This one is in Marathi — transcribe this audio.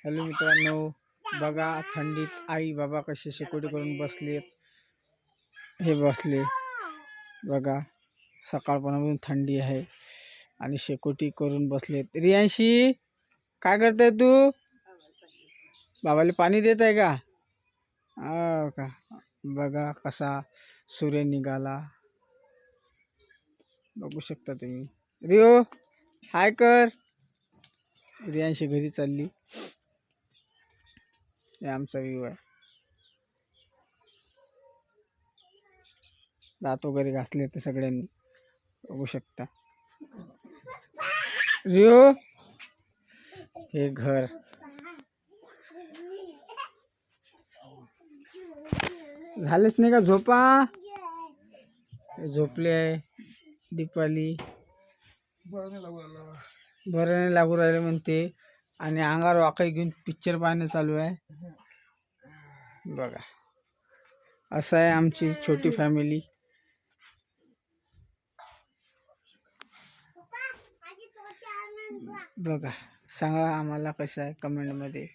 हॅलो मित्रांनो, बघा थंडीत आई बाबा कसे शेकोटी करून बसलेत. हे बसले बघा, सकाळपासून थंडी आहे आणि शेकोटी करून बसलेत. रियांशी काय करताय तू? बाबाला पाणी देत आहे का? हो का? बघा कसा सूर्य निघाला, बघू शकता तुम्ही. रिओ हाय कर. रियांशी घरी चालली. हे आमचा व्ह्यू आहे. दात वगैरे घासले ते सगळ्यांनी, बघू शकता. रिओ हे घर झालेच नाही का झोपा? झोपले आहे. दीपाली बरं नाही लागू राहिले म्हणते आणि अंगावर वाकई घेऊन पिक्चर पाहणं चालू आहे. बघा असं आहे आमची छोटी फॅमिली. बघा सांगा आम्हाला कसं आहे कमेंटमध्ये.